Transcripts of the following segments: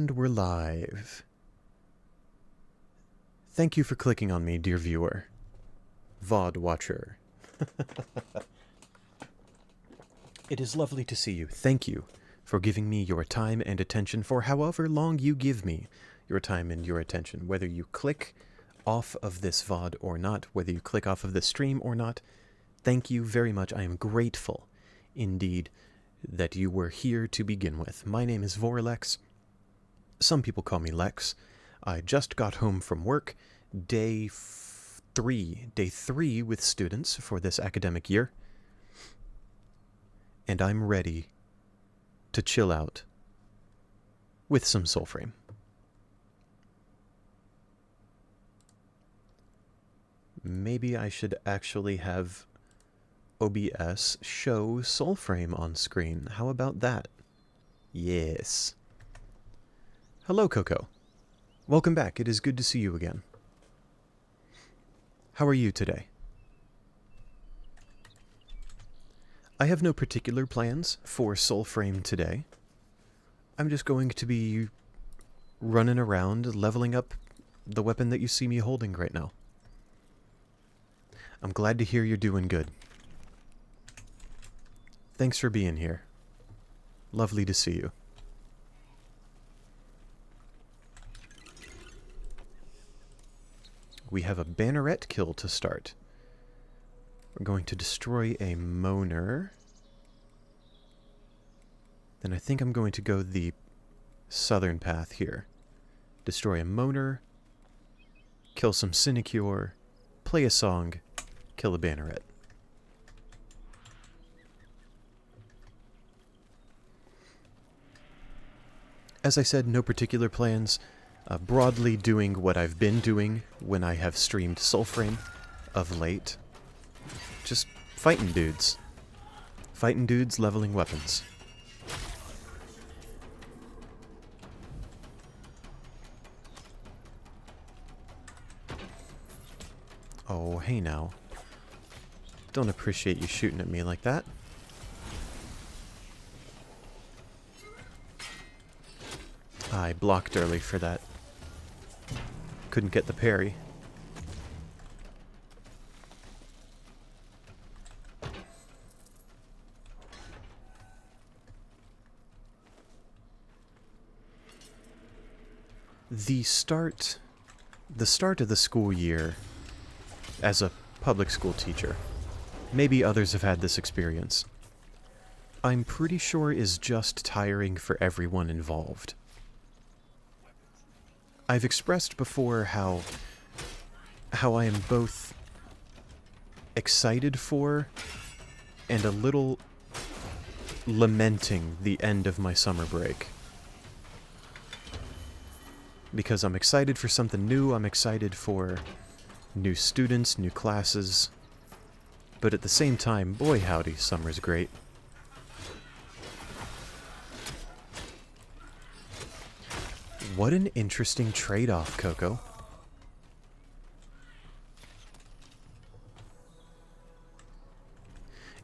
And we're live. Thank you for clicking on me, dear viewer. VOD watcher. It is lovely to see you. Thank you for giving me your time and attention for however long you give me your time and your attention. Whether you click off of this VOD or not, whether you click off of this stream or not, thank you very much. I am grateful indeed that you were here to begin with. My name is Vorlex. Some people call me Lex. I just got home from work, day three with students for this academic year, and I'm ready to chill out with some Soulframe. Maybe I should actually have OBS show Soulframe on screen. How about that? Yes. Hello, Coco. Welcome back. It is good to see you again. How are you today? I have no particular plans for Soulframe today. I'm just going to be running around, leveling up the weapon that you see me holding right now. I'm glad to hear you're doing good. Thanks for being here. Lovely to see you. We have a banneret kill to start. We're going to destroy a moaner. Then I think I'm going to go the southern path here. Destroy a moaner, kill some sinecure, play a song, kill a banneret. As I said, no particular plans. Broadly doing what I've been doing when I have streamed Soulframe of late. Just fighting dudes. Fighting dudes, leveling weapons. Oh, hey now. Don't appreciate you shooting at me like that. I blocked early for that. Couldn't get the parry. The start of the school year as a public school teacher, maybe others have had this experience, I'm pretty sure is just tiring for everyone involved. I've expressed before how I am both excited for and a little lamenting the end of my summer break. Because I'm excited for something new, I'm excited for new students, new classes, but at the same time, boy howdy, summer's great. What an interesting trade-off, Coco.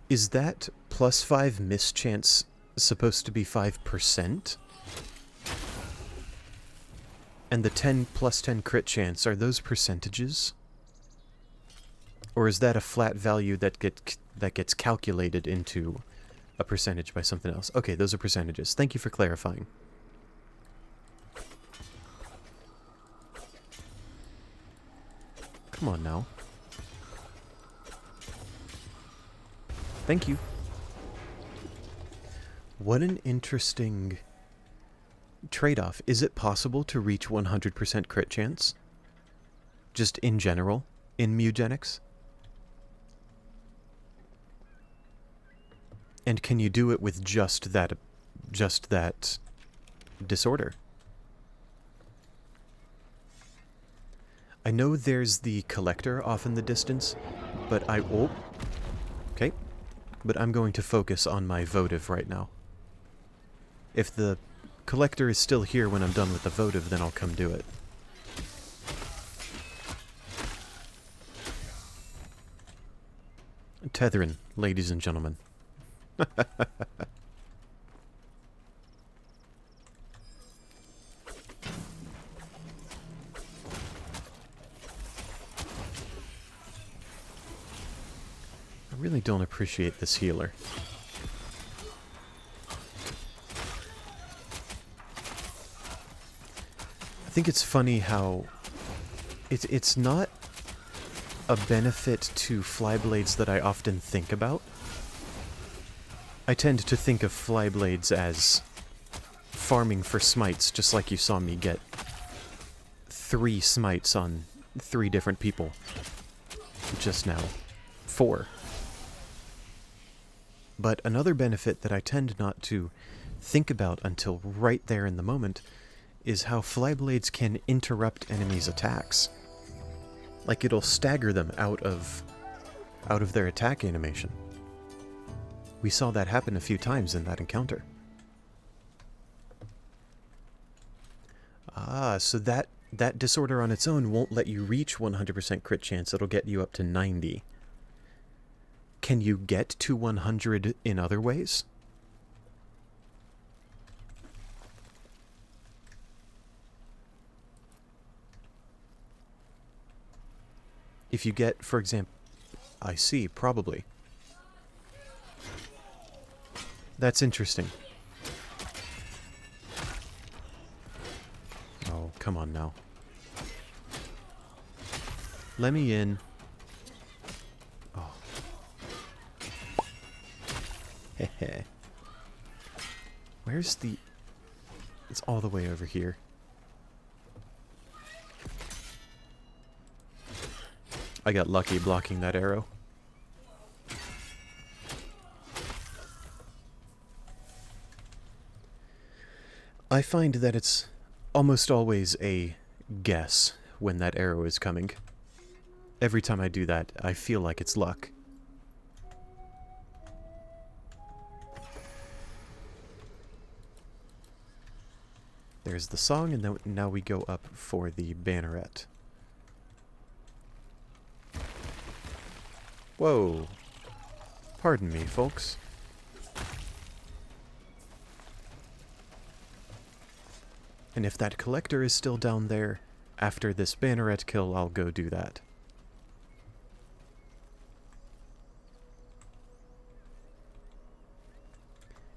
Is that +5 mischance supposed to be 5%? And the 10 + 10 crit chance, are those percentages? Or is that a flat value that gets calculated into a percentage by something else? Okay, those are percentages. Thank you for clarifying. Come on now. Thank you. What an interesting trade-off. Is it possible to reach 100% crit chance? Just in general, in Mugenics? And can you do it with just that disorder? I know there's the collector off in the distance, but okay. But I'm going to focus on my votive right now. If the collector is still here when I'm done with the votive, then I'll come do it. Tethering, ladies and gentlemen. really don't appreciate this healer. I think it's funny how it's not a benefit to Flyblades that I often think about. I tend to think of Flyblades as farming for smites, just like you saw me get 3 smites on 3 different people just now. 4. But another benefit that I tend not to think about until right there in the moment is how Flyblades can interrupt enemies' attacks. Like, it'll stagger them out of their attack animation. We saw that happen a few times in that encounter. Ah, so that disorder on its own won't let you reach 100% crit chance. It'll get you up to 90. Can you get to 100 in other ways? If you get, for example... I see, probably. That's interesting. Oh, come on now. Let me in. Oh. Hehe. Where's the... It's all the way over here. I got lucky blocking that arrow. I find that it's almost always a guess when that arrow is coming. Every time I do that, I feel like it's luck. There's the song, and then now we go up for the banneret. Whoa. Pardon me, folks. And if that collector is still down there, after this banneret kill, I'll go do that.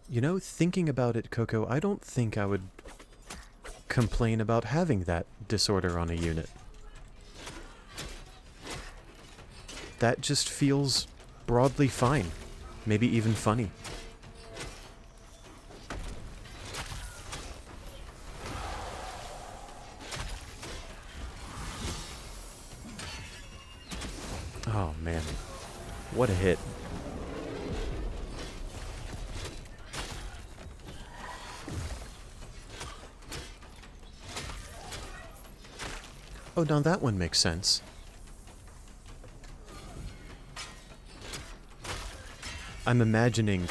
You know, thinking about it, Coco, I don't think I would complain about having that disorder on a unit. That just feels broadly fine. Maybe even funny. Oh man, what a hit. Oh, now that one makes sense. I'm imagining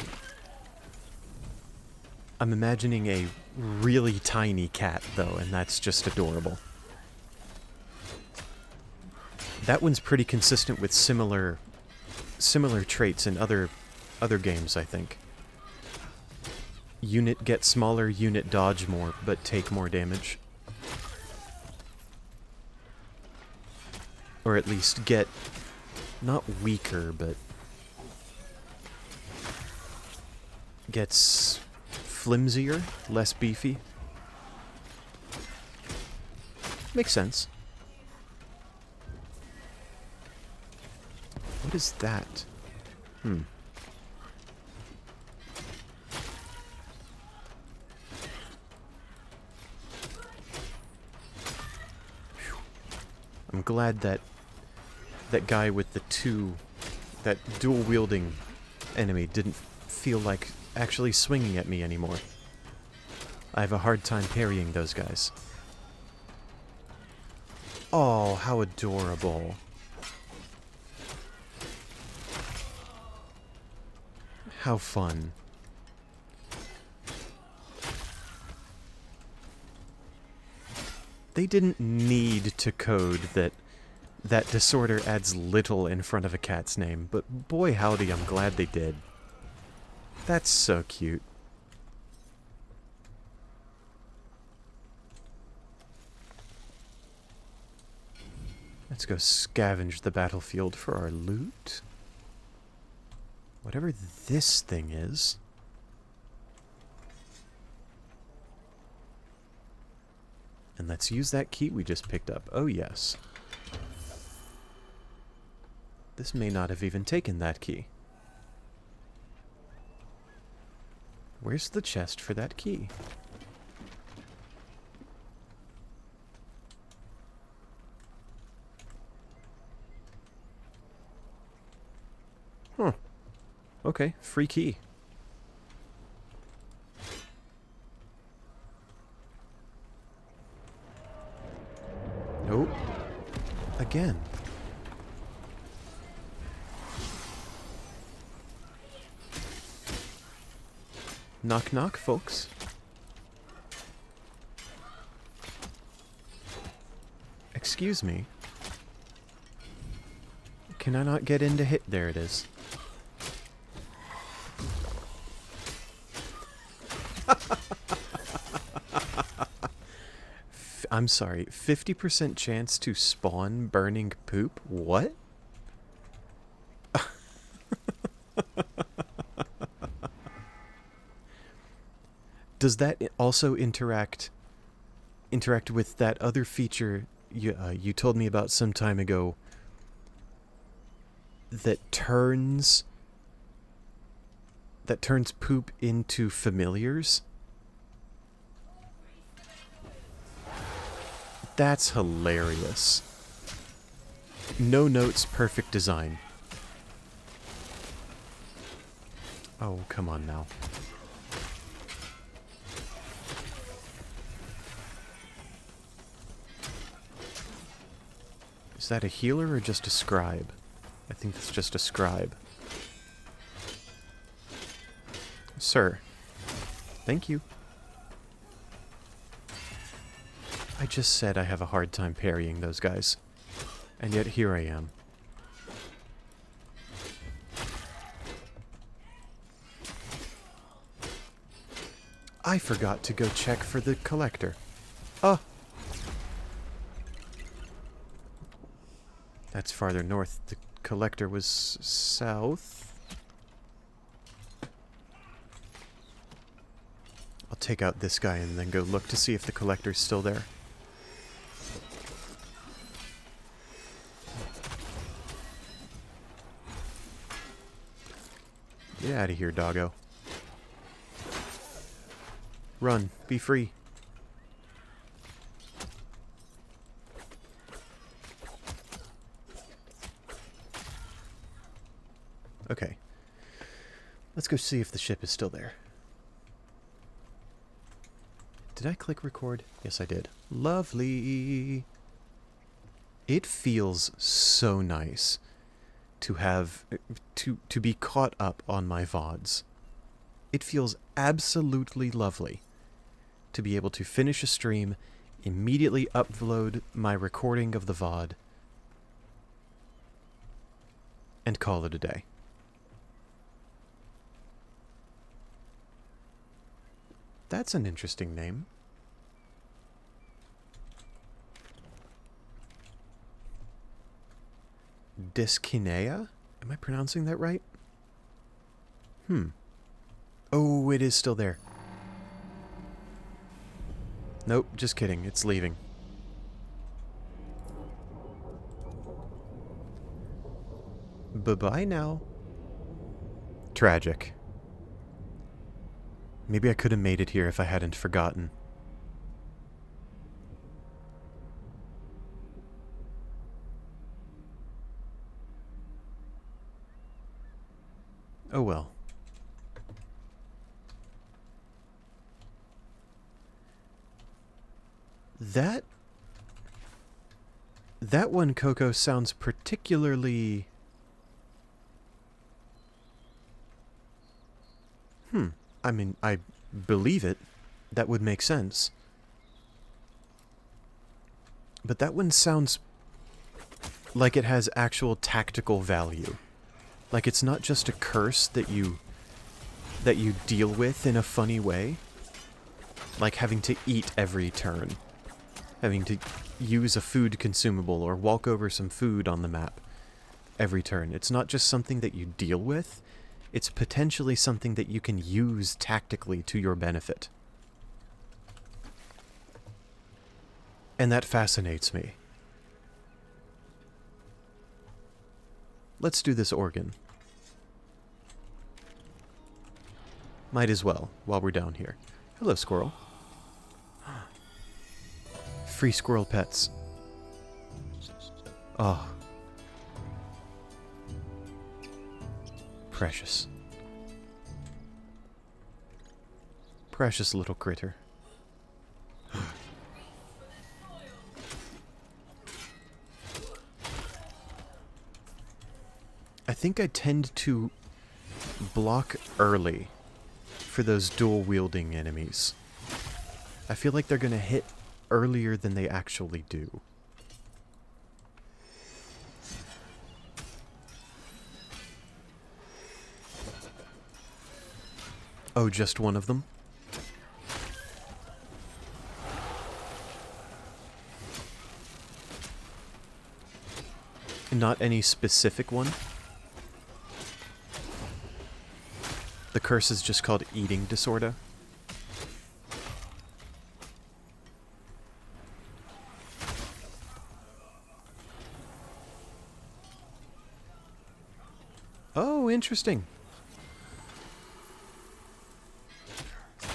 a really tiny cat, though, and that's just adorable. That one's pretty consistent with similar traits in other games, I think. Unit get smaller, unit dodge more, but take more damage. Or at least get, not weaker, but gets flimsier, less beefy. Makes sense. What is that? I'm glad that that guy with the that dual-wielding enemy didn't feel like actually swinging at me anymore. I have a hard time parrying those guys. Oh, how adorable. How fun. They didn't need to code that disorder adds little in front of a cat's name, but boy howdy, I'm glad they did. That's so cute. Let's go scavenge the battlefield for our loot. Whatever this thing is. And let's use that key we just picked up. Oh, yes. This may not have even taken that key. Where's the chest for that key? Huh. Okay, free key. Nope. Again. Knock knock, folks. Excuse me. Can I not get into hit? There it is. I'm sorry, 50% chance to spawn burning poop? What? Does that also interact with that other feature you told me about some time ago that turns poop into familiars? That's hilarious. No notes, perfect design. Oh, come on now. Is that a healer or just a scribe? I think it's just a scribe. Sir. Thank you. I just said I have a hard time parrying those guys. And yet here I am. I forgot to go check for the collector. Oh! That's farther north. The collector was south. I'll take out this guy and then go look to see if the collector's still there. Get out of here, doggo. Run. Be free. Okay. Let's go see if the ship is still there. Did I click record? Yes, I did. Lovely. It feels so nice to have to be caught up on my VODs. It feels absolutely lovely to be able to finish a stream, immediately upload my recording of the VOD, and call it a day. That's an interesting name. Dyskineia? Am I pronouncing that right? Oh, it is still there. Nope, just kidding. It's leaving. Bye-bye now. Tragic. Maybe I could have made it here if I hadn't forgotten. Oh well. That one, Coco, sounds particularly... I mean, I believe it. That would make sense. But that one sounds like it has actual tactical value. Like it's not just a curse that you deal with in a funny way. Like having to eat every turn. Having to use a food consumable or walk over some food on the map every turn. It's not just something that you deal with. it's potentially something that you can use tactically to your benefit. And that fascinates me. Let's do this organ. Might as well, while we're down here. Hello, squirrel. Free squirrel pets. Oh. Precious. Precious little critter. I think I tend to block early for those dual-wielding enemies. I feel like they're going to hit earlier than they actually do. Oh, just one of them? Not any specific one? The curse is just called eating disorder? Oh, interesting.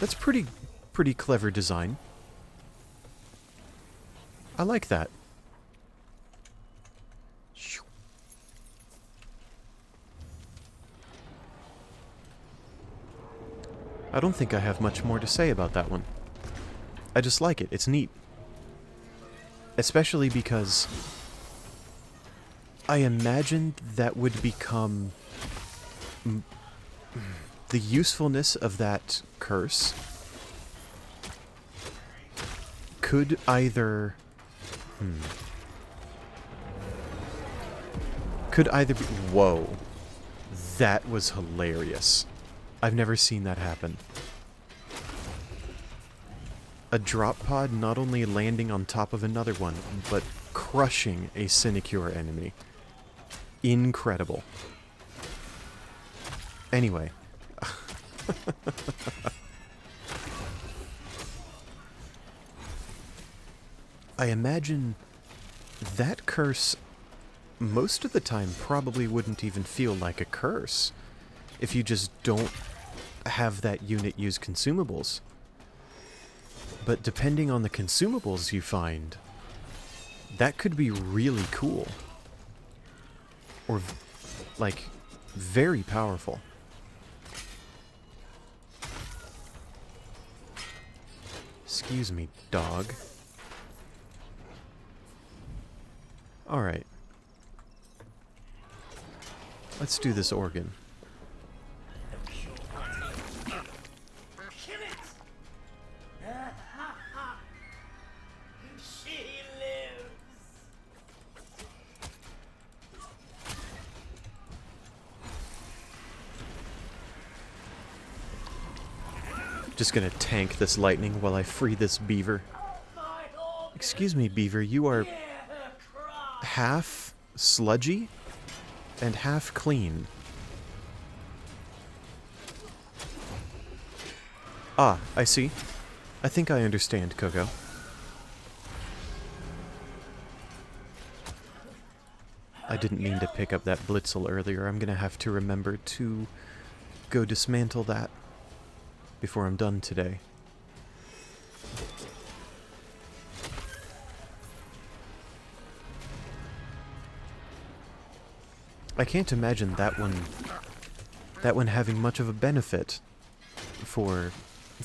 That's pretty clever design. I like that. I don't think I have much more to say about that one. I just like it. It's neat. Especially because I imagined that would become the usefulness of that curse could either be... Whoa. That was hilarious. I've never seen that happen. A drop pod not only landing on top of another one, but crushing a sinecure enemy. Incredible. Anyway. I imagine that curse most of the time probably wouldn't even feel like a curse if you just don't have that unit use consumables. But depending on the consumables you find, that could be really cool. Or, like, very powerful. Excuse me, dog. Alright. Let's do this organ. Just gonna tank this lightning while I free this beaver. Excuse me, beaver, you are half sludgy and half clean. Ah, I see. I think I understand, Coco. I didn't mean to pick up that blitzel earlier. I'm gonna have to remember to go dismantle that before I'm done today. I can't imagine that one having much of a benefit for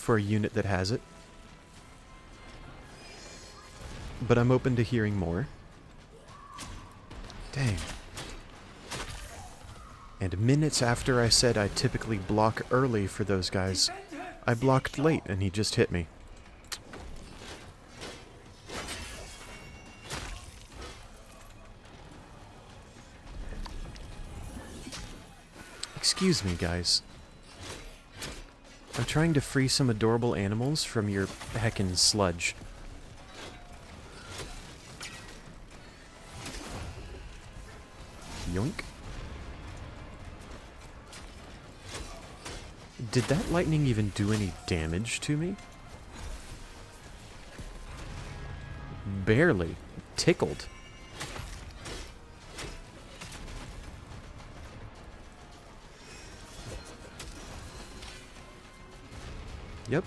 a unit that has it. But I'm open to hearing more. Dang. And minutes after I said I typically block early for those guys, I blocked late and he just hit me. Excuse me, guys. I'm trying to free some adorable animals from your heckin' sludge. Yoink. Did that lightning even do any damage to me? Barely. Tickled. Yep.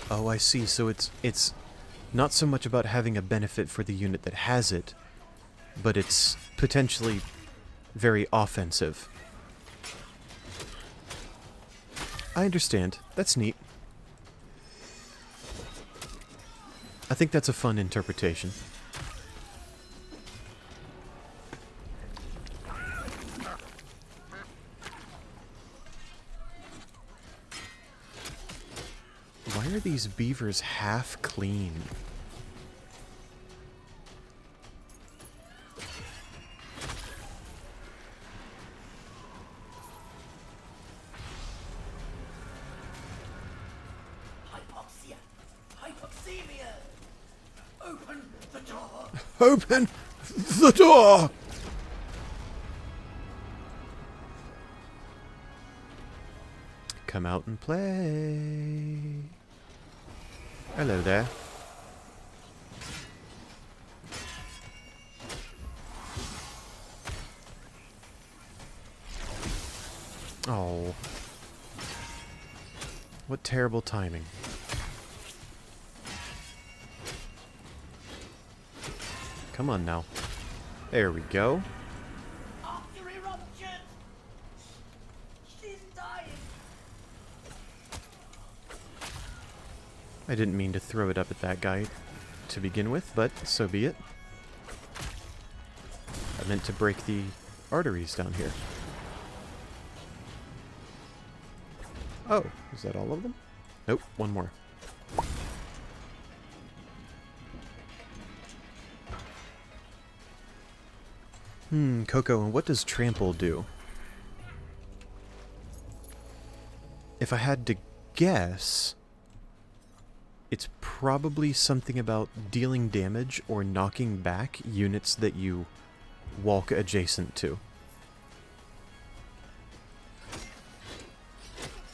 Oh, I see. So it's not so much about having a benefit for the unit that has it, but it's potentially very offensive. I understand. That's neat. I think that's a fun interpretation. Why are these beavers half clean? Hypoxemia! Open the door! Open the door! Come out and play. Hello there. Oh. What terrible timing. Come on now. There we go. After eruption! She's dying! I didn't mean to throw it up at that guy to begin with, but so be it. I meant to break the arteries down here. Oh, is that all of them? Nope, one more. Coco, and what does trample do? If I had to guess, it's probably something about dealing damage or knocking back units that you walk adjacent to.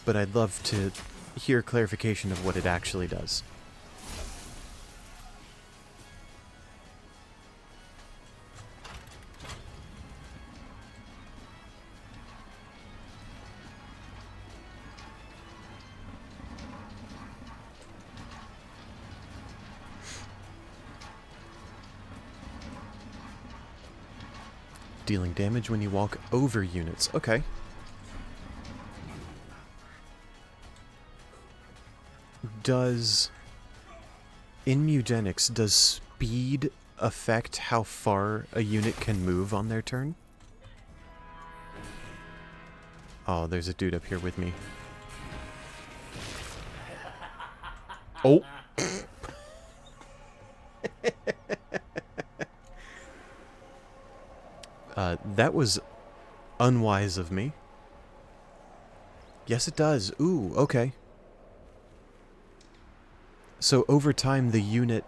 But I'd love to hear clarification of what it actually does. Dealing damage when you walk over units. Okay. In Mugenics, does speed affect how far a unit can move on their turn? Oh, there's a dude up here with me. Oh! That was unwise of me. Yes, it does. Ooh, okay. So over time, the unit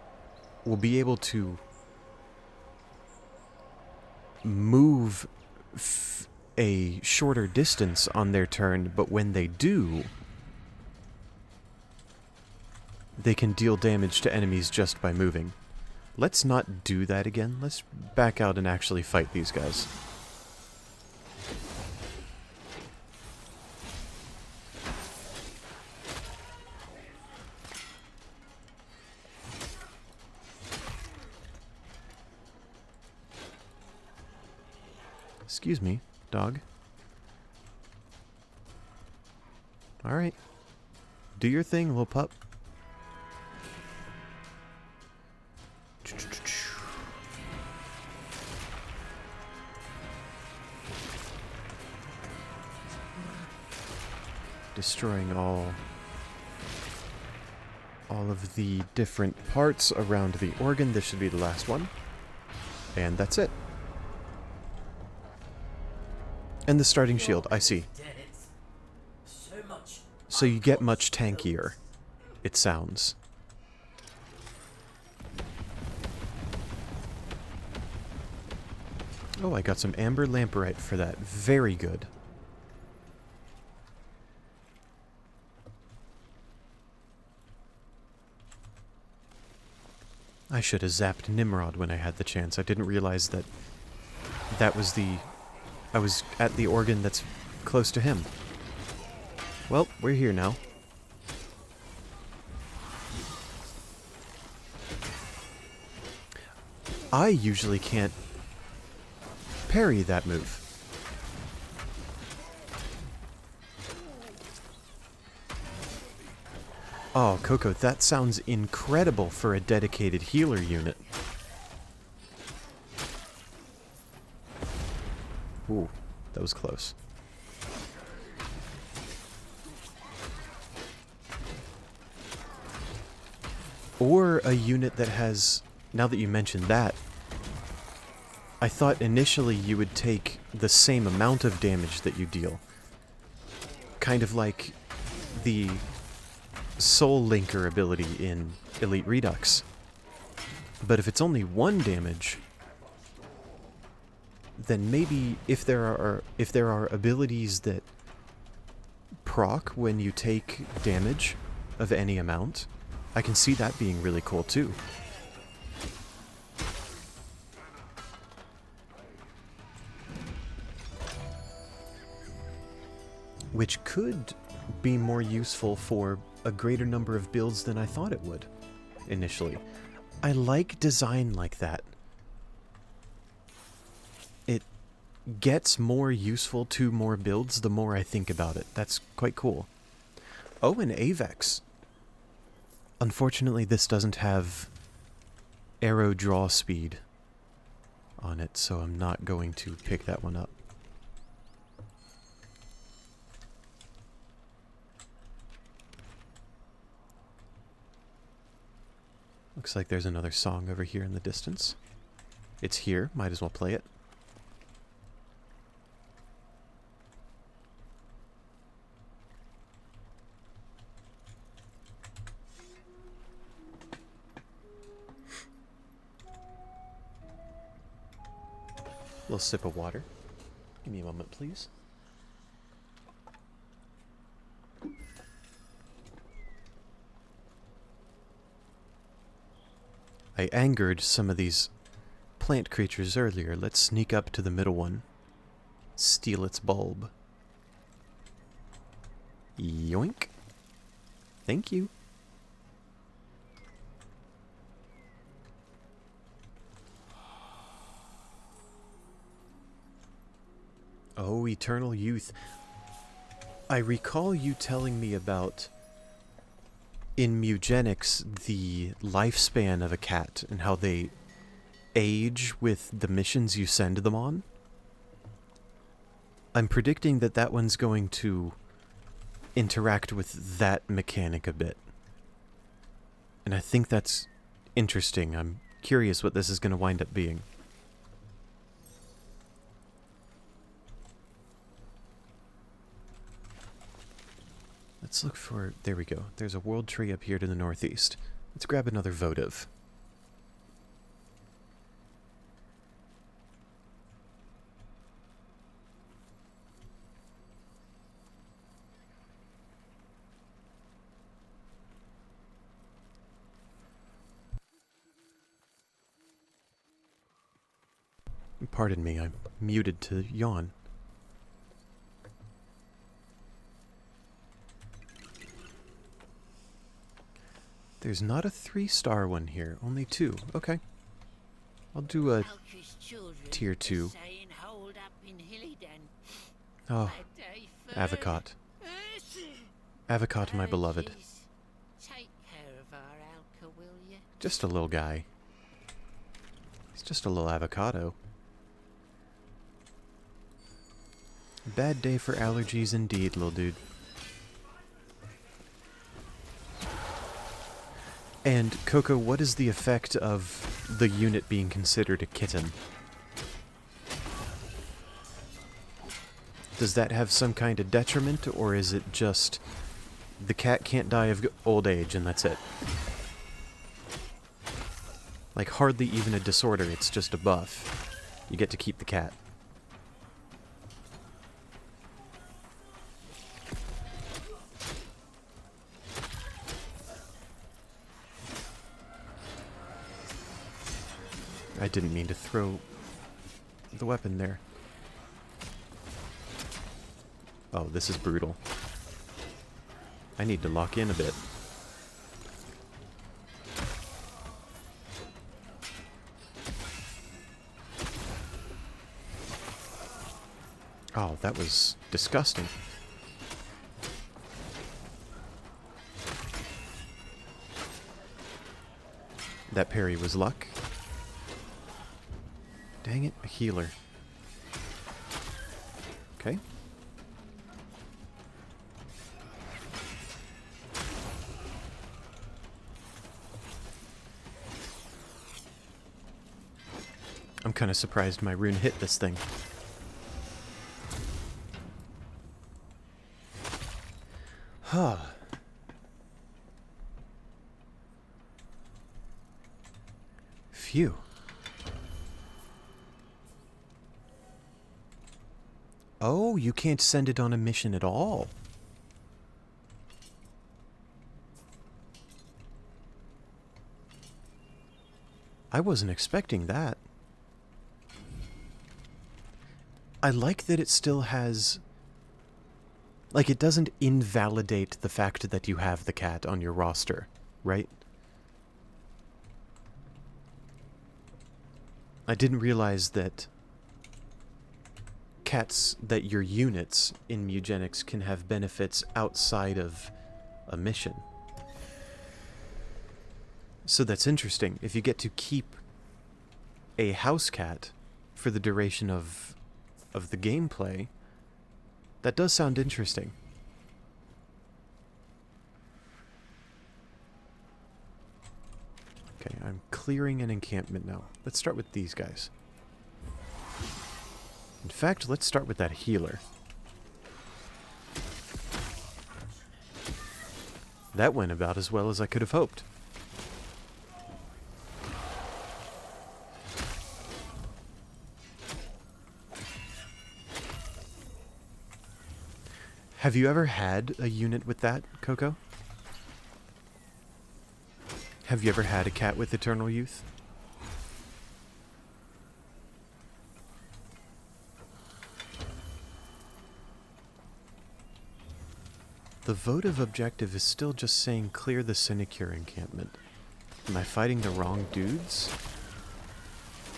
will be able to move a shorter distance on their turn, but when they do, they can deal damage to enemies just by moving. Let's not do that again. Let's back out and actually fight these guys. Excuse me, dog. Alright. Do your thing, little pup. Destroying all of the different parts around the organ. This should be the last one. And that's it. And the starting shield, I see. So you get much tankier, it sounds. Oh, I got some amber lamperite for that. Very good. I should have zapped Nimrod when I had the chance. I didn't realize that that was the... I was at the organ that's close to him. Well, we're here now. I usually can't parry that move. Oh, Coco, that sounds incredible for a dedicated healer unit. Ooh, that was close. Or a unit that has... Now that you mentioned that, I thought initially you would take the same amount of damage that you deal. Kind of like the Soul Linker ability in Elite Redux. But if it's only 1 damage, then maybe if there are abilities that proc when you take damage of any amount, I can see that being really cool too. Which could be more useful for a greater number of builds than I thought it would, initially. I like design like that. It gets more useful to more builds the more I think about it. That's quite cool. Oh, and Avex. Unfortunately, this doesn't have arrow draw speed on it, so I'm not going to pick that one up. Looks like there's another song over here in the distance. It's here, might as well play it. Little sip of water. Give me a moment, please. I angered some of these plant creatures earlier. Let's sneak up to the middle one. Steal its bulb. Yoink. Thank you. Oh, eternal youth. I recall you telling me about, in Mugenics, the lifespan of a cat and how they age with the missions you send them on. I'm predicting that that one's going to interact with that mechanic a bit. And I think that's interesting. I'm curious what this is going to wind up being. Let's look for... There we go. There's a world tree up here to the northeast. Let's grab another votive. Pardon me, I'm muted to yawn. There's not a 3-star one here, only 2. Okay. I'll do a tier 2. Oh, Avocot. Avocot, my beloved. Just a little guy. He's just a little avocado. Bad day for allergies indeed, little dude. And, Coco, what is the effect of the unit being considered a kitten? Does that have some kind of detriment, or is it just the cat can't die of old age and that's it? Like, hardly even a disorder, it's just a buff. You get to keep the cat. I didn't mean to throw the weapon there. Oh, this is brutal. I need to lock in a bit. Oh, that was disgusting. That parry was luck. Dang it, a healer. Okay. I'm kind of surprised my rune hit this thing. Huh. Phew. Oh, you can't send it on a mission at all. I wasn't expecting that. I like that it still has... Like, it doesn't invalidate the fact that you have the cat on your roster, right? I didn't realize that cats, that your units in Mugenics can have benefits outside of a mission. So that's interesting. If you get to keep a house cat for the duration of the gameplay, that does sound interesting. Okay, I'm clearing an encampment now. Let's start with these guys. In fact, let's start with that healer. That went about as well as I could have hoped. Have you ever had a unit with that, Coco? Have you ever had a cat with Eternal Youth? The votive objective is still just saying clear the Sinecure encampment. Am I fighting the wrong dudes?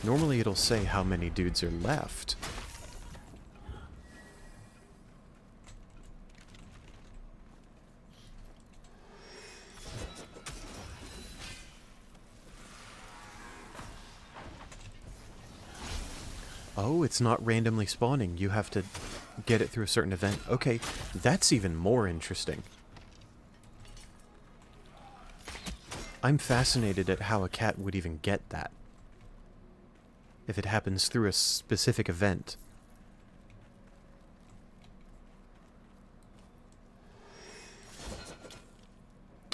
Normally it'll say how many dudes are left. Oh, it's not randomly spawning. You have to get it through a certain event. Okay, that's even more interesting. I'm fascinated at how a cat would even get that. If it happens through a specific event.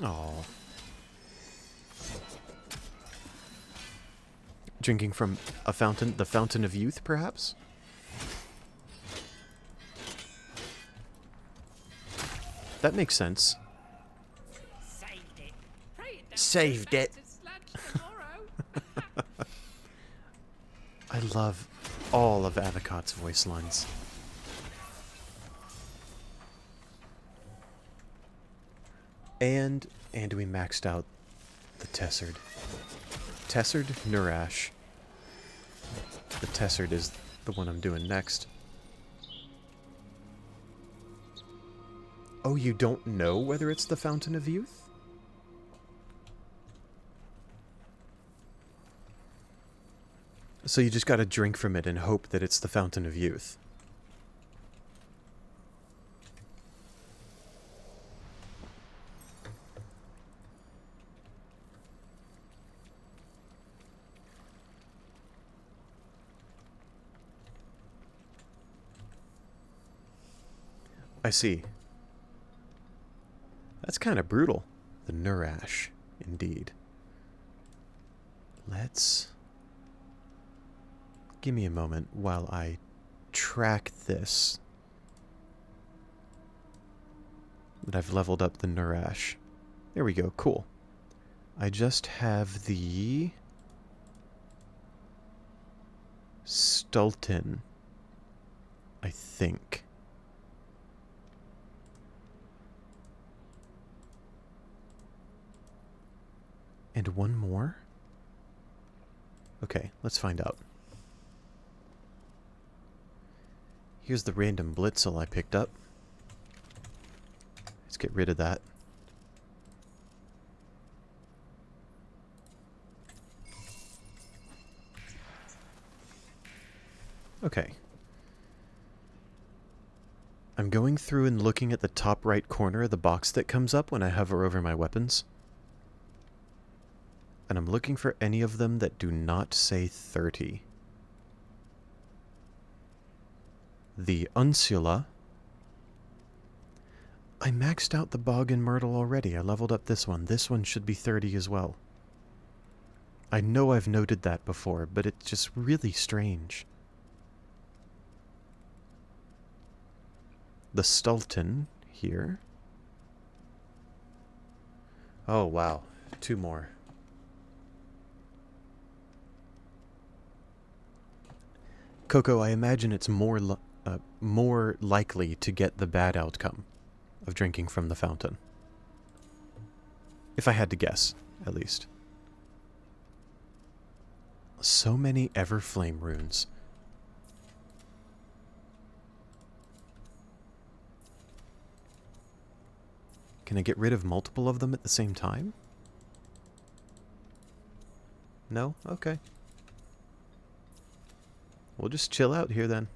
Oh. Drinking from a fountain, the Fountain of Youth, perhaps? That makes sense. Saved it. I love all of Avocat's voice lines. And we maxed out the Tessard. Tessard Nurash. The Tessard is the one I'm doing next. Oh, you don't know whether it's the Fountain of Youth? So you just gotta drink from it and hope that it's the Fountain of Youth. I see. That's kind of brutal. The Nurash, indeed. Let's Give me a moment while I track this. That I've leveled up the Nurash. There we go, cool. I just have the Stultin, I think. And one more? Okay, let's find out. Here's the random Blitzel I picked up. Let's get rid of that. Okay. I'm going through and looking at the top right corner of the box that comes up when I hover over my weapons. And I'm looking for any of them that do not say 30. The Unsula. I maxed out the Bog and Myrtle already. I leveled up this one. This one should be 30 as well. I know I've noted that before, but it's just really strange. The Stultin here. Oh, wow. 2 more. Coco, I imagine it's more likely to get the bad outcome of drinking from the fountain. If I had to guess, at least. So many Everflame runes. Can I get rid of multiple of them at the same time? No? Okay. We'll just chill out here then.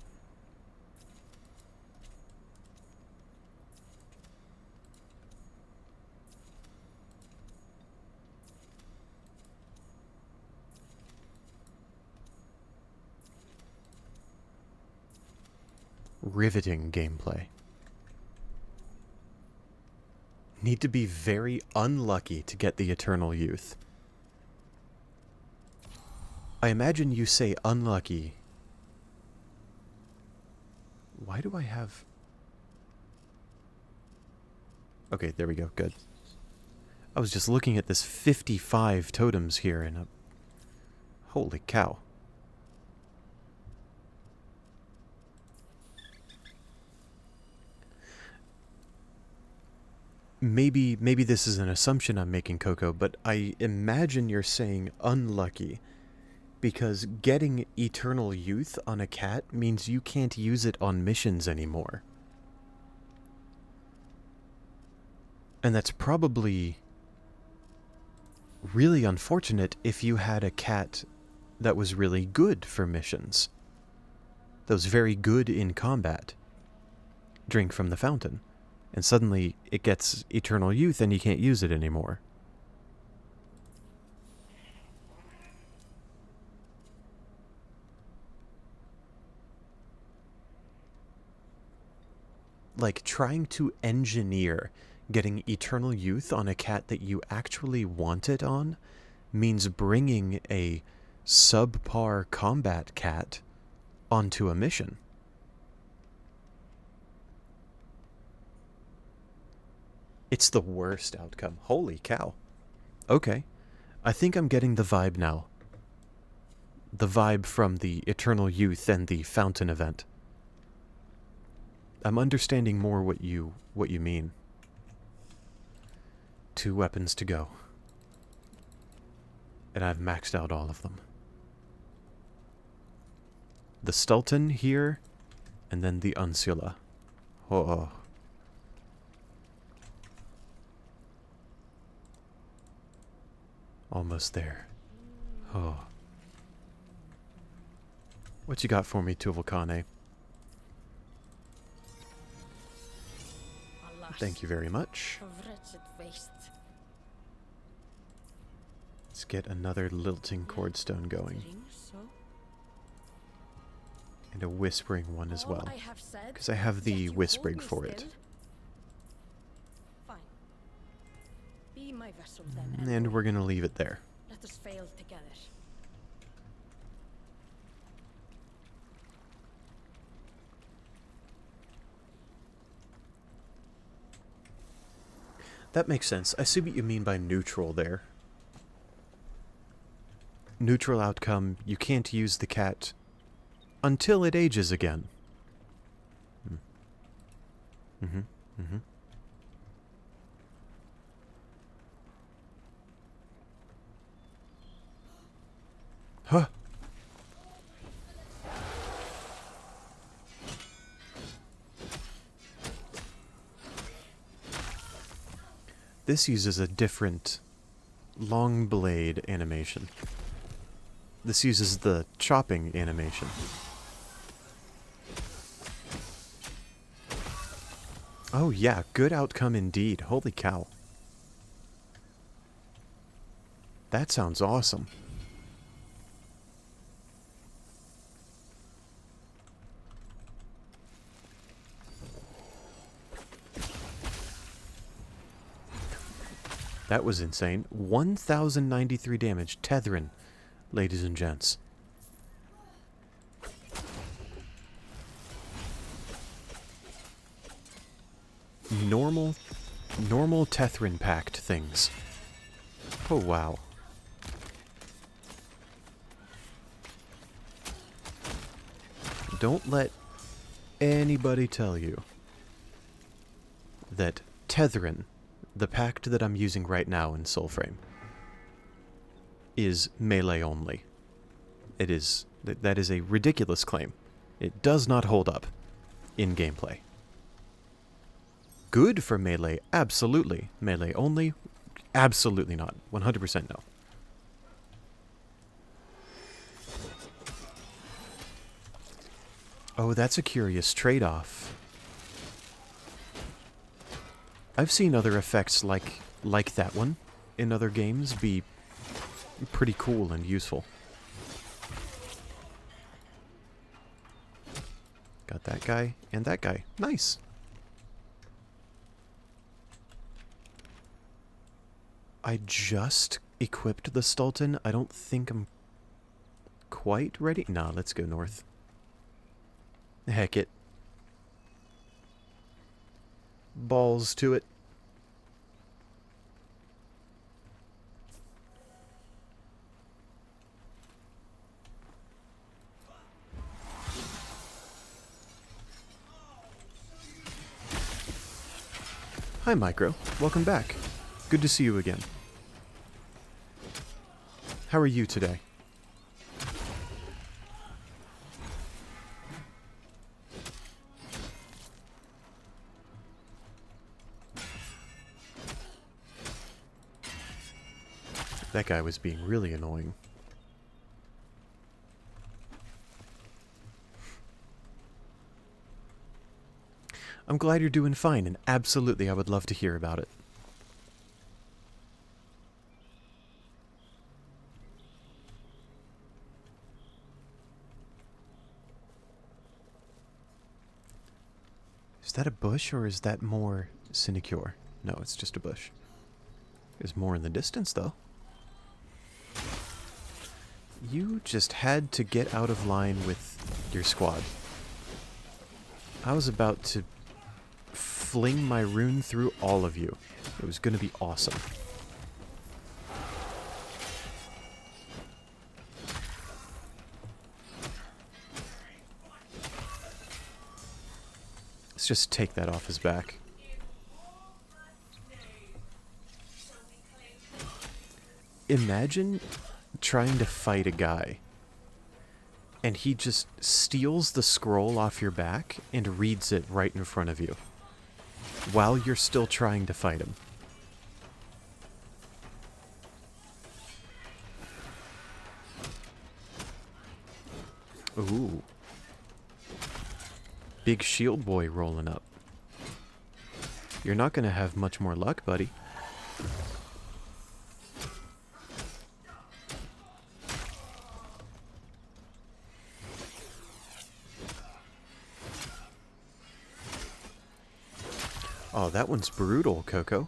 Riveting gameplay. Need to be very unlucky to get the Eternal Youth. I imagine you say unlucky. Why do I have... Okay, there we go, good. I was just looking at this 55 totems here and holy cow. Maybe this is an assumption I'm making, Coco, but I imagine you're saying unlucky because getting Eternal Youth on a cat means you can't use it on missions anymore. And that's probably really unfortunate if you had a cat that was really good for missions. That was very good in combat. Drink from the fountain. And suddenly it gets Eternal Youth and you can't use it anymore. Like trying to engineer getting Eternal Youth on a cat that you actually want it on means bringing a subpar combat cat onto a mission. It's the worst outcome. Holy cow. Okay. I think I'm getting the vibe now. The vibe from the Eternal Youth and the Fountain event. I'm understanding more what you mean. 2 weapons to go. And I've maxed out all of them. The Stultin here, and then the Unsula. Oh. Almost there. Oh. What you got for me, Tuvalkane? Thank you very much. Let's get another lilting cordstone going. And a whispering one as well. Because I have the whispering for it. And we're going to leave it there. Let us fail together. That makes sense. I see what you mean by neutral there. Neutral outcome, you can't use the cat until it ages again. Huh. This uses a different long blade animation. This uses the chopping animation. Oh yeah, good outcome indeed. Holy cow. That sounds awesome. That was insane. 1,093 damage. Tethrin, ladies and gents. Normal Tethrin packed things. Oh wow. Don't let anybody tell you that Tethrin, the pact that I'm using right now in Soulframe, is melee only. It is... that is a ridiculous claim. It does not hold up in gameplay. Good for melee, absolutely. Melee only, absolutely not. 100% no. Oh, that's a curious trade-off. I've seen other effects like that one in other games be pretty cool and useful. Got that guy and that guy. Nice. I just equipped the Stulton. I don't think I'm quite ready. Nah, let's go north. Heck it. Balls to it. Hi, Micro. Welcome back. Good to see you again. How are you today? That guy was being really annoying. I'm glad you're doing fine, and absolutely I would love to hear about it. Is that a bush, or is that more sinecure? No, it's just a bush. There's more in the distance, though. You just had to get out of line with your squad. I was about to fling my rune through all of you. It was going to be awesome. Let's just take that off his back. Imagine trying to fight a guy and he just steals the scroll off your back and reads it right in front of you while you're still trying to fight him. Ooh. Big shield boy rolling up. You're not gonna have much more luck, buddy. Oh, that one's brutal, Coco.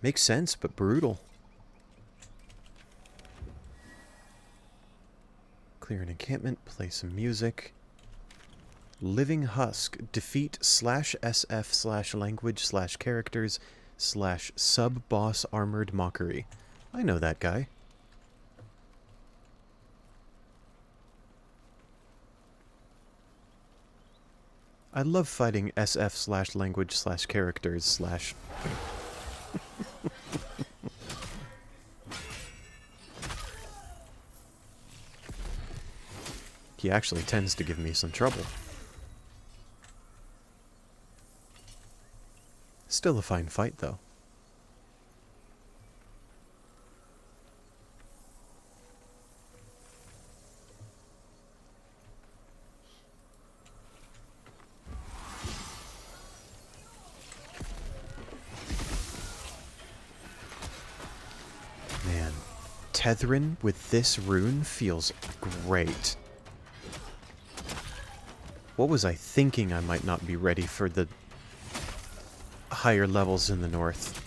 Makes sense, but brutal. Clear an encampment, play some music. Living Husk. Defeat /SF/language/characters/sub-boss armored mockery. I know that guy. I love fighting SF/language/characters/ He actually tends to give me some trouble. Still a fine fight, though. Man, Tethrin with this rune feels great. What was I thinking? I might not be ready for the higher levels in the north.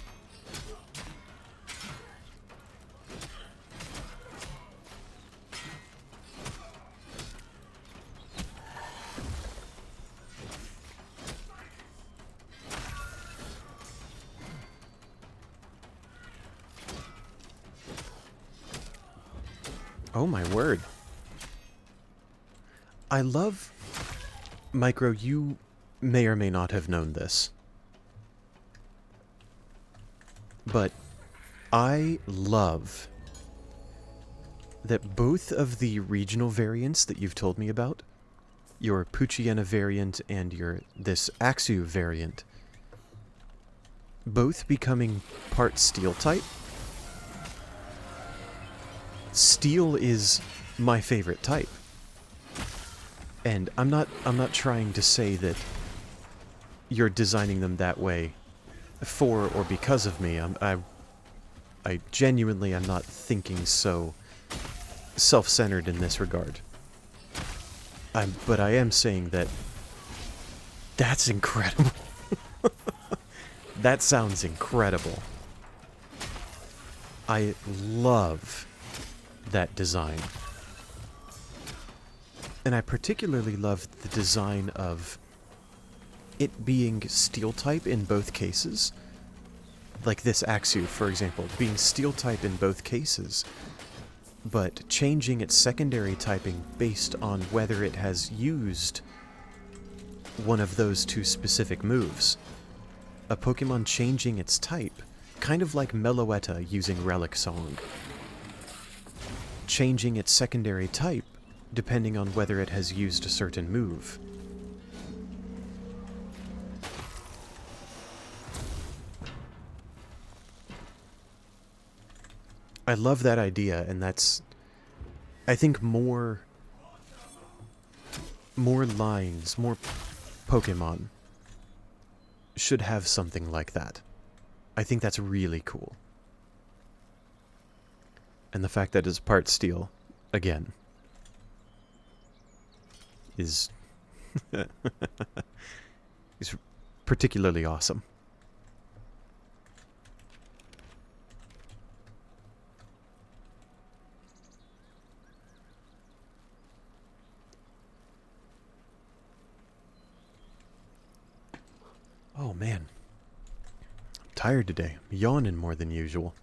Oh my word. I love... Micro, you may or may not have known this, but I love that both of the regional variants that you've told me about, your Puchiena variant and this Axu variant, both becoming part steel type. Steel is my favorite type. And I'm not trying to say that you're designing them that way for or because of me. I genuinely am not thinking so self-centered in this regard. But I am saying that that's incredible. That sounds incredible. I love that design. And I particularly love the design of it being steel type in both cases. Like this Axu, for example, being steel type in both cases, but changing its secondary typing based on whether it has used one of those two specific moves. A Pokemon changing its type, kind of like Meloetta using Relic Song. Changing its secondary type depending on whether it has used a certain move. I love that idea, and that's, I think, more lines, more Pokemon should have something like that. I think that's really cool. And the fact that it's part steel, again, is is particularly awesome. Oh man, I'm tired today. I'm yawning more than usual.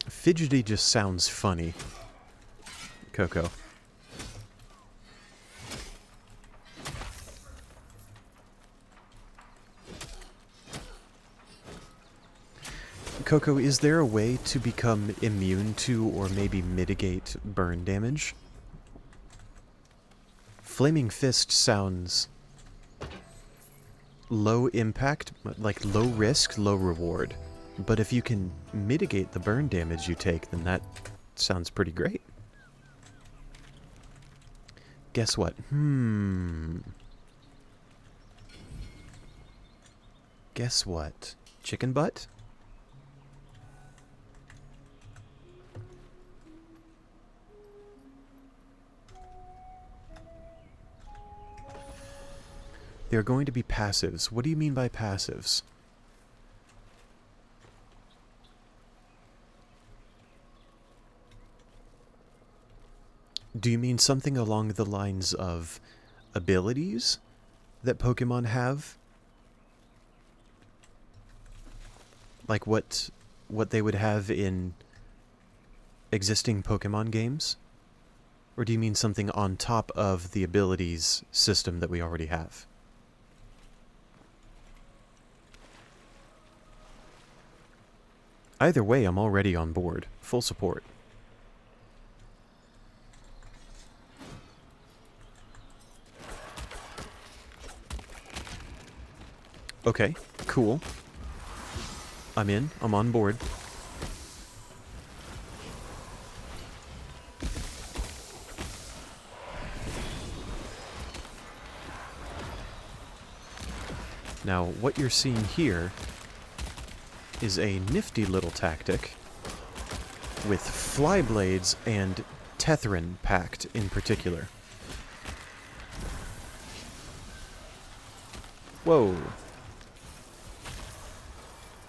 Fidgety just sounds funny. Coco. Coco, is there a way to become immune to or maybe mitigate burn damage? Flaming Fist sounds low impact, like low risk, low reward. But if you can mitigate the burn damage you take, then that sounds pretty great. Guess what? Guess what? Chicken butt? They're going to be passives. What do you mean by passives? Do you mean something along the lines of abilities that Pokemon have? Like what they would have in existing Pokemon games? Or do you mean something on top of the abilities system that we already have? Either way, I'm already on board. Full support. Okay, cool. I'm in. I'm on board. Now, what you're seeing here is a nifty little tactic with Flyblades and Tethrin packed in particular. Whoa.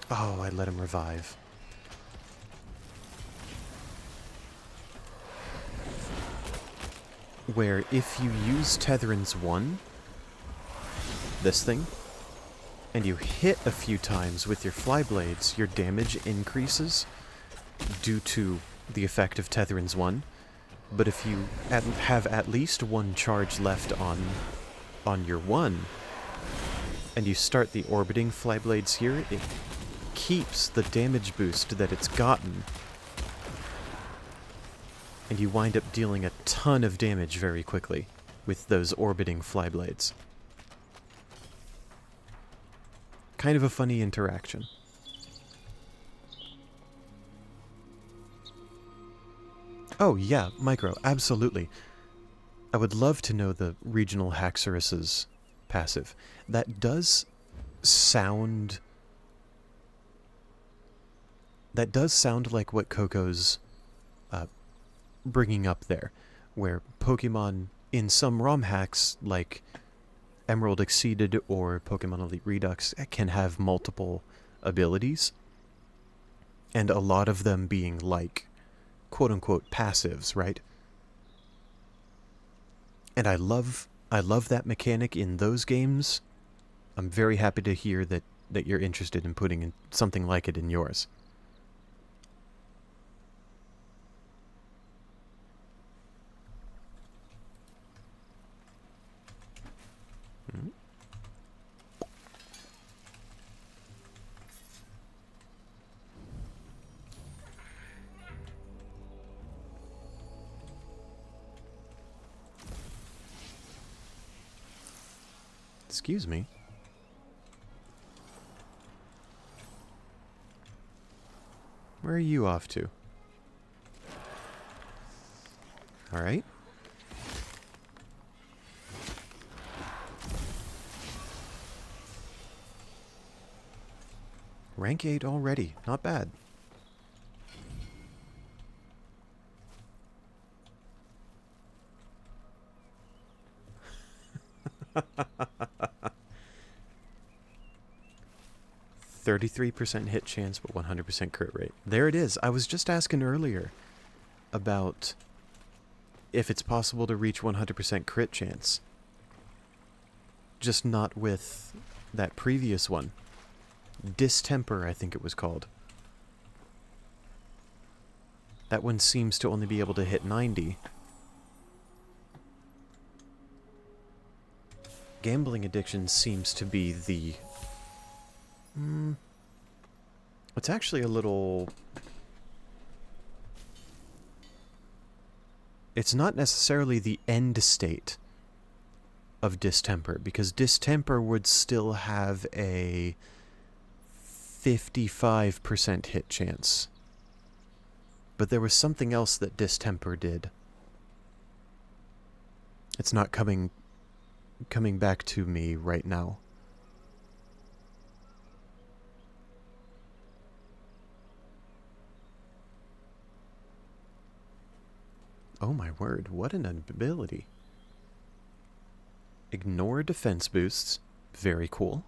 Oh, I let him revive. Where if you use Tetherin's 1, this thing, and you hit a few times with your Flyblades, your damage increases due to the effect of Tetherin's 1. But if you have at least one charge left on your 1, and you start the orbiting Flyblades here, it keeps the damage boost that it's gotten, and you wind up dealing a ton of damage very quickly with those orbiting Flyblades. Kind of a funny interaction. Oh yeah, Micro, absolutely. I would love to know the regional Haxorus's passive. That does sound like what Coco's bringing up there, where Pokemon in some ROM hacks, like Emerald Exceeded or Pokemon Elite Redux, can have multiple abilities, and a lot of them being like quote-unquote passives, right? And I love that mechanic in those games. I'm very happy to hear that you're interested in putting in something like it in yours. Excuse me. Where are you off to? Alright. Rank 8 already. Not bad. %33% hit chance, but 100% crit rate. There it is. I was just asking earlier about if it's possible to reach 100% crit chance. Just not with that previous one. Distemper, I think it was called. That one seems to only be able to hit 90. Gambling addiction seems to be the... it's actually a little... It's not necessarily the end state of distemper, because distemper would still have a 55% hit chance. But there was something else that distemper did. It's not coming back to me right now. Oh my word, what an ability. Ignore defense boosts, Very cool.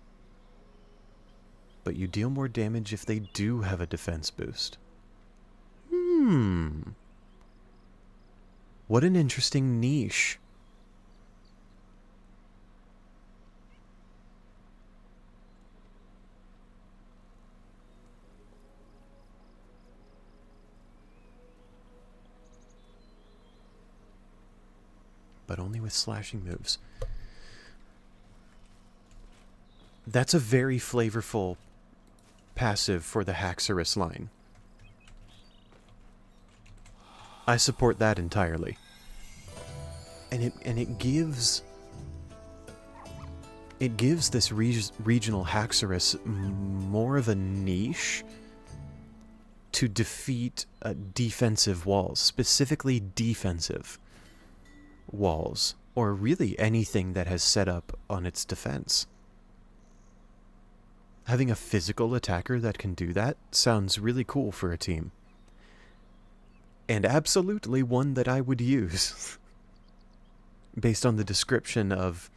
But you deal more damage if they do have a defense boost. What an interesting niche. But only with slashing moves. That's a very flavorful passive for the Haxorus line. I support that entirely. And it gives this regional Haxorus more of a niche to defeat defensive walls, specifically defensive walls, or really anything that has set up on its defense. Having a physical attacker that can do that sounds really cool for a team. And absolutely one that I would use. Based on the description of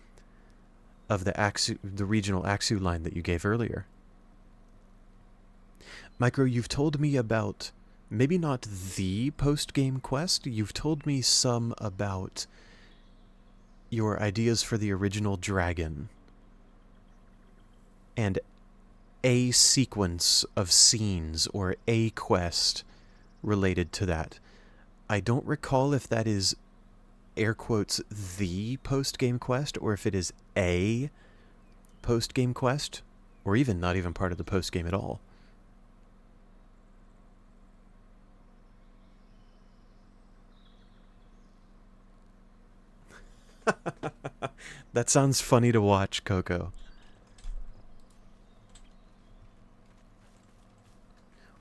the regional Axu line that you gave earlier. Micro, you've told me about, maybe not the post-game quest, you've told me some about your ideas for the original dragon. And a sequence of scenes or a quest related to that. I don't recall if that is air quotes the post-game quest or if it is a post-game quest or even not even part of the post-game at all. That sounds funny to watch, Coco.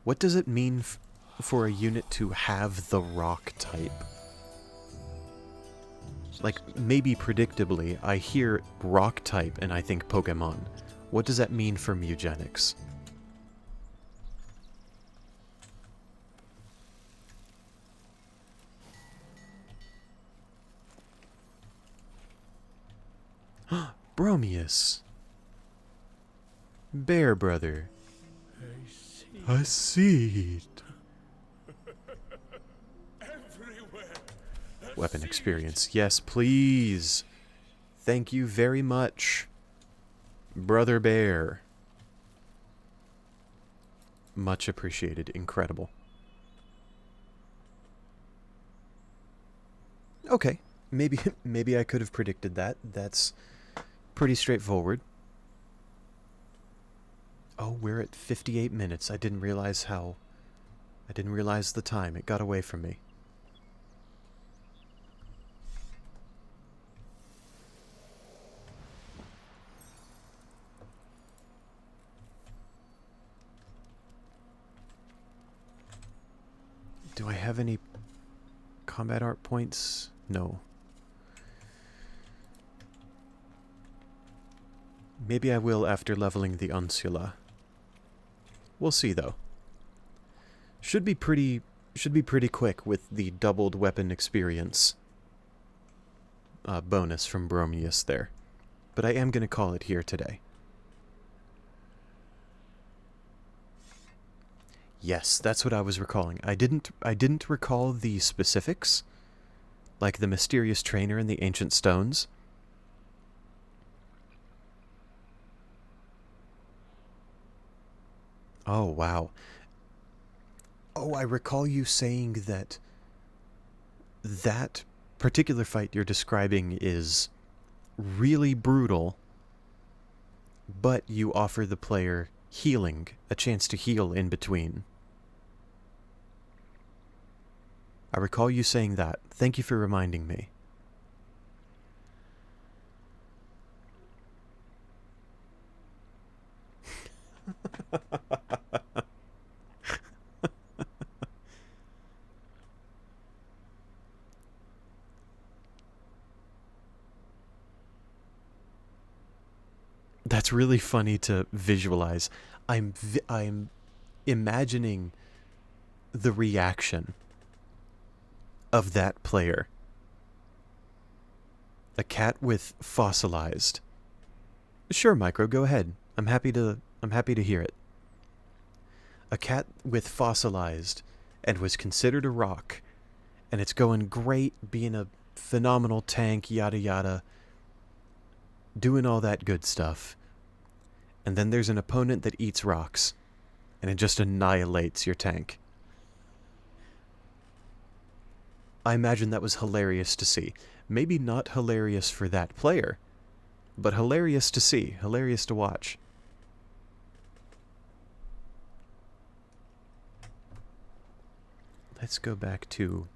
What does it mean for a unit to have the rock type? Like, maybe predictably, I hear rock type and I think Pokemon. What does that mean for Mugenics? Bromius. Bear brother. A seed. Weapon experience. Yes, please. Thank you very much, Brother Bear. Much appreciated. Incredible. Okay. Maybe I could have predicted that. That's pretty straightforward. Oh, we're at 58 minutes. I didn't realize the time. It got away from me. Do I have any combat art points? No. Maybe I will after leveling the Unsula. We'll see, though. Should be pretty quick with the doubled weapon experience bonus from Bromius there. But I am going to call it here today. Yes, that's what I was recalling. I didn't recall the specifics, like the mysterious trainer and the ancient stones. Oh, wow. Oh, I recall you saying that that particular fight you're describing is really brutal, but you offer the player healing, a chance to heal in between. I recall you saying that. Thank you for reminding me. That's really funny to visualize. I'm imagining the reaction of that player. A cat with fossilized Sure, Micro, go ahead. I'm happy to hear it. A cat with fossilized and was considered a rock, and it's going great, being a phenomenal tank, yada yada, doing all that good stuff. And then there's an opponent that eats rocks, and it just annihilates your tank. I imagine that was hilarious to see. Maybe not hilarious for that player, but hilarious to see, hilarious to watch. Let's go back to...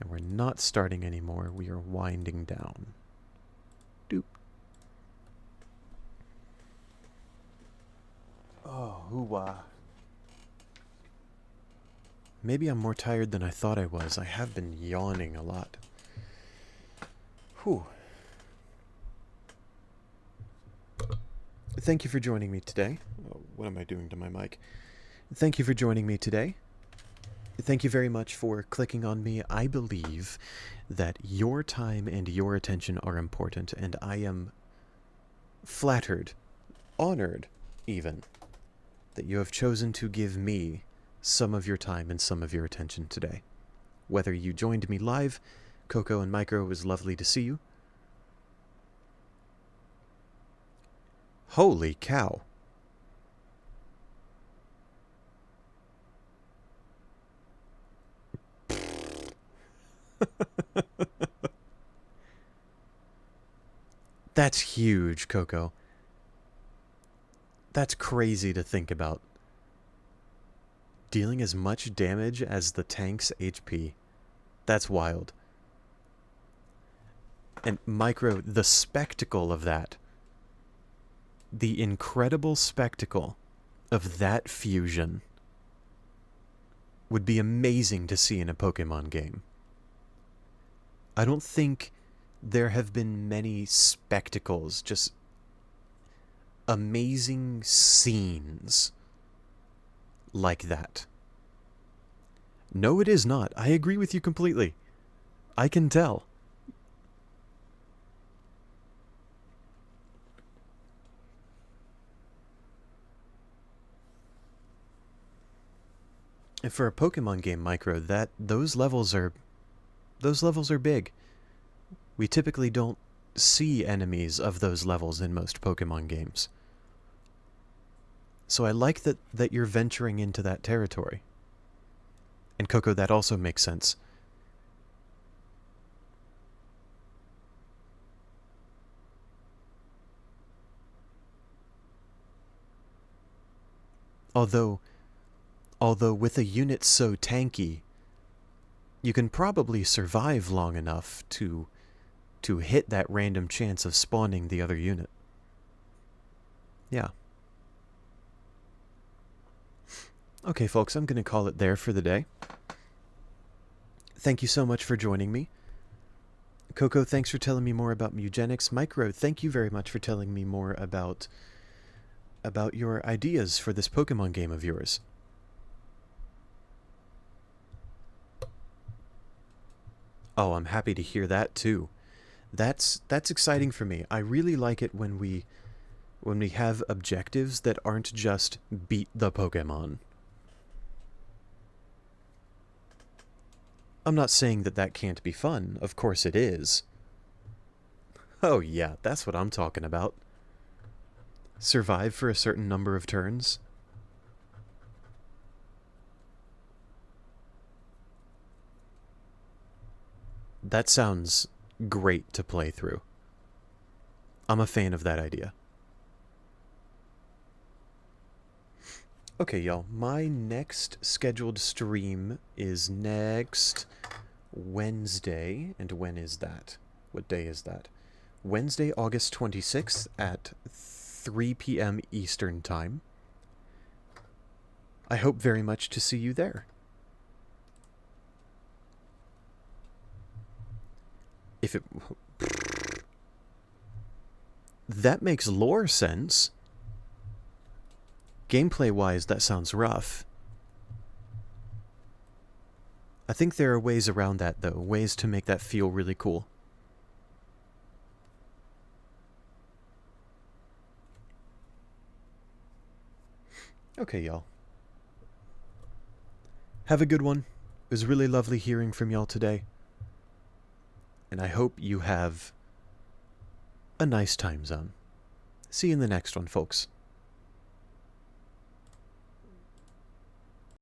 And we're not starting anymore, we are winding down. Doop. Oh, hoo-wah. Maybe I'm more tired than I thought I was. I have been yawning a lot. Whew. Thank you for joining me today. Oh, what am I doing to my mic? Thank you for joining me today. Thank you very much for clicking on me. I believe that your time and your attention are important, and I am flattered, honored even, that you have chosen to give me some of your time and some of your attention today. Whether you joined me live, Coco and Micro, it was lovely to see you. Holy cow. That's huge, Coco. That's crazy to think about. Dealing as much damage as the tank's HP. That's wild. And Micro, the spectacle of that. The incredible spectacle of that fusion would be amazing to see in a Pokemon game. I don't think there have been many spectacles, just amazing scenes like that. No, it is not. I agree with you completely. I can tell. And for a Pokemon game, Micro, those levels are big. We typically don't see enemies of those levels in most Pokemon games. So I like that you're venturing into that territory. And Coco, that also makes sense. Although with a unit so tanky, you can probably survive long enough to hit that random chance of spawning the other unit. Yeah. Okay, folks, I'm going to call it there for the day. Thank you so much for joining me. Coco, thanks for telling me more about Mugenics. Micro, thank you very much for telling me more about your ideas for this Pokemon game of yours. Oh, I'm happy to hear that too. That's exciting for me. I really like it when we have objectives that aren't just beat the Pokemon. I'm not saying that can't be fun. Of course it is. Oh yeah, that's what I'm talking about. Survive for a certain number of turns. That sounds great to play through. I'm a fan of that idea. Okay, y'all, my next scheduled stream is next Wednesday. And when is that? What day is that? Wednesday, August 26th at 3 p.m. Eastern Time. I hope very much to see you there. If it... That makes lore sense. Gameplay-wise, that sounds rough. I think there are ways around that, though. Ways to make that feel really cool. Okay, y'all. Have a good one. It was really lovely hearing from y'all today. And I hope you have a nice time zone. See you in the next one, folks.